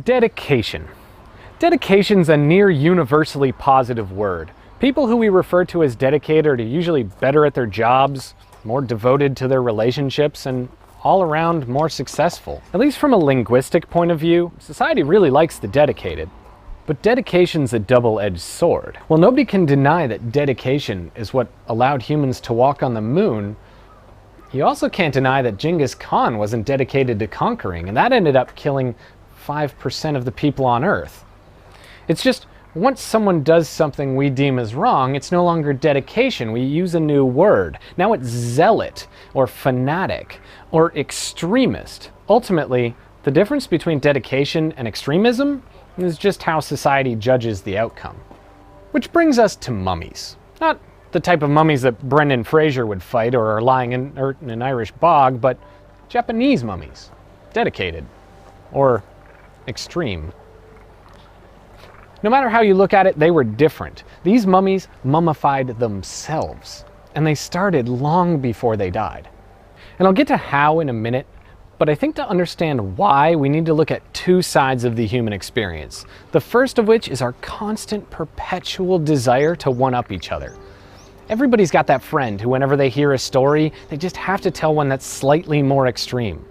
Dedication. Dedication's a near universally positive word. People who we refer to as dedicated are usually better at their jobs, more devoted to their relationships, and all around more successful. At least from a linguistic point of view, society really likes the dedicated. But dedication's a double-edged sword. Well, nobody can deny that dedication is what allowed humans to walk on the moon. You also can't deny that Genghis Khan wasn't dedicated to conquering, and that ended up killing 5% of the people on Earth. It's just, once someone does something we deem as wrong, it's no longer dedication. We use a new word. Now it's zealot, or fanatic, or extremist. Ultimately, the difference between dedication and extremism is just how society judges the outcome. Which brings us to mummies. Not the type of mummies that Brendan Fraser would fight or are lying in an Irish bog, but Japanese mummies. Dedicated. Or extreme. No matter how you look at it, they were different. These mummies mummified themselves, and they started long before they died. And I'll get to how in a minute, but I think to understand why, we need to look at two sides of the human experience. The first of which is our constant, perpetual desire to one-up each other. Everybody's got that friend who, whenever they hear a story, they just have to tell one that's slightly more extreme.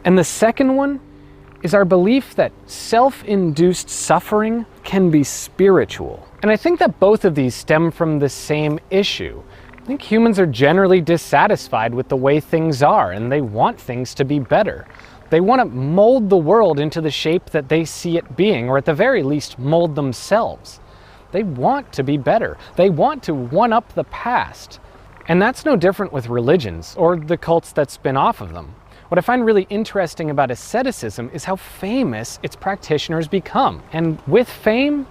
And the second one is our belief that self-induced suffering can be spiritual. And I think that both of these stem from the same issue. I think humans are generally dissatisfied with the way things are, and they want things to be better. They want to mold the world into the shape that they see it being, or at the very least, mold themselves. They want to be better. They want to one-up the past. And that's no different with religions, or the cults that spin off of them. What I find really interesting about asceticism is how famous its practitioners become. And with fame,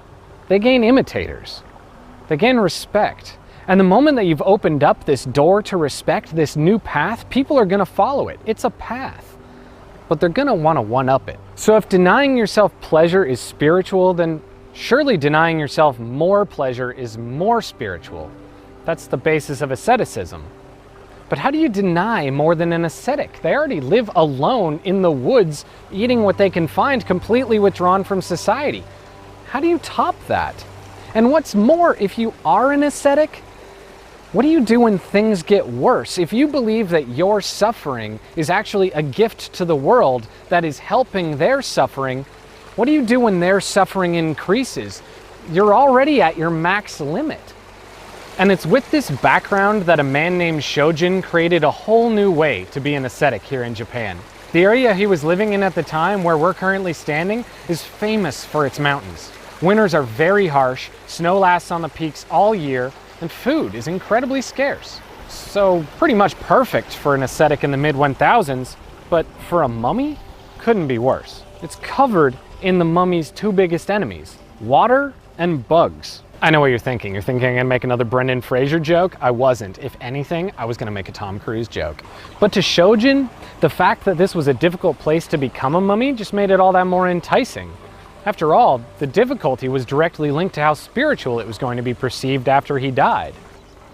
they gain imitators. They gain respect. And the moment that you've opened up this door to respect, this new path, people are going to follow it. It's a path. But they're going to want to one-up it. So if denying yourself pleasure is spiritual, then surely denying yourself more pleasure is more spiritual. That's the basis of asceticism. But how do you deny more than an ascetic? They already live alone in the woods, eating what they can find, completely withdrawn from society. How do you top that? And what's more, if you are an ascetic, what do you do when things get worse? If you believe that your suffering is actually a gift to the world that is helping their suffering, what do you do when their suffering increases? You're already at your max limit. And it's with this background that a man named Shojin created a whole new way to be an ascetic here in Japan. The area he was living in at the time, where we're currently standing, is famous for its mountains. Winters are very harsh, snow lasts on the peaks all year, and food is incredibly scarce. So pretty much perfect for an ascetic in the mid-1000s, but for a mummy, couldn't be worse. It's covered in the mummy's two biggest enemies, water and bugs. I know what you're thinking. You're thinking I'm gonna make another Brendan Fraser joke? I wasn't. If anything, I was gonna make a Tom Cruise joke. But to Shojin, the fact that this was a difficult place to become a mummy just made it all that more enticing. After all, the difficulty was directly linked to how spiritual it was going to be perceived after he died.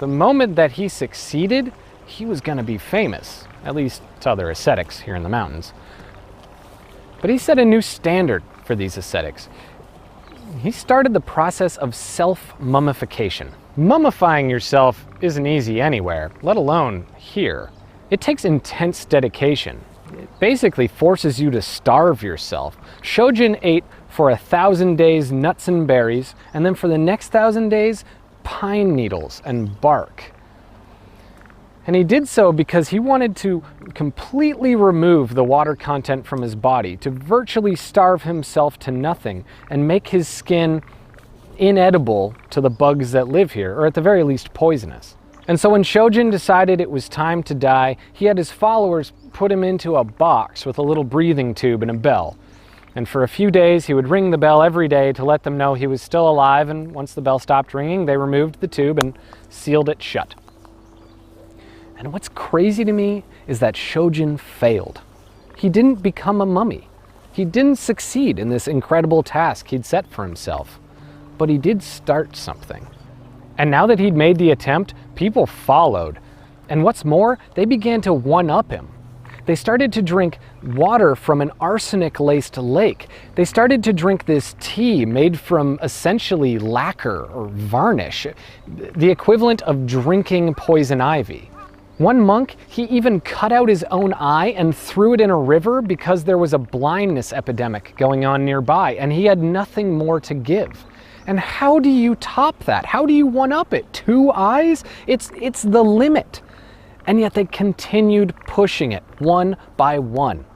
The moment that he succeeded, he was gonna be famous, at least to other ascetics here in the mountains. But he set a new standard for these ascetics. He started the process of self-mummification. Mummifying yourself isn't easy anywhere, let alone here. It takes intense dedication. It basically forces you to starve yourself. Shojin ate for 1,000 days nuts and berries, and then for the next 1,000 days, pine needles and bark. And he did so because he wanted to completely remove the water content from his body, to virtually starve himself to nothing and make his skin inedible to the bugs that live here, or at the very least poisonous. And so when Shojin decided it was time to die, he had his followers put him into a box with a little breathing tube and a bell. And for a few days, he would ring the bell every day to let them know he was still alive, and once the bell stopped ringing, they removed the tube and sealed it shut. And what's crazy to me is that Shojin failed. He didn't become a mummy. He didn't succeed in this incredible task he'd set for himself. But he did start something. And now that he'd made the attempt, people followed. And what's more, they began to one-up him. They started to drink water from an arsenic-laced lake. They started to drink this tea made from essentially lacquer or varnish, the equivalent of drinking poison ivy. One monk, he even cut out his own eye and threw it in a river because there was a blindness epidemic going on nearby, and he had nothing more to give. And how do you top that? How do you one-up it? 2 eyes? It's the limit. And yet they continued pushing it one by one.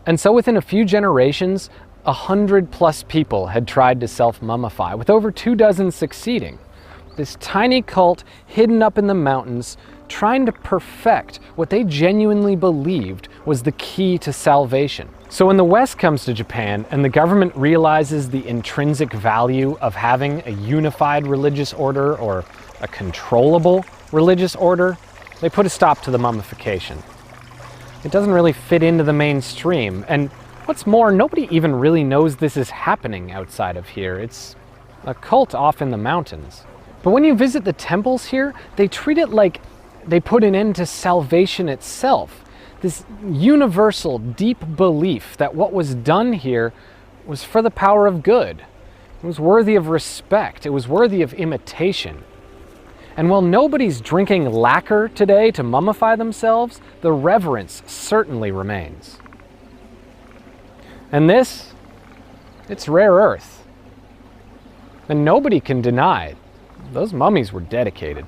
And so within a few generations, 100+ people had tried to self-mummify, with over 24 succeeding. This tiny cult hidden up in the mountains, trying to perfect what they genuinely believed was the key to salvation. So when the West comes to Japan and the government realizes the intrinsic value of having a unified religious order or a controllable religious order, they put a stop to the mummification. It doesn't really fit into the mainstream, and what's more, nobody even really knows this is happening outside of here. It's a cult off in the mountains. But when you visit the temples here, they treat it like they put an end to salvation itself. This universal, deep belief that what was done here was for the power of good. It was worthy of respect. It was worthy of imitation. And while nobody's drinking lacquer today to mummify themselves, the reverence certainly remains. And this, it's rare earth. And nobody can deny it. Those mummies were dedicated.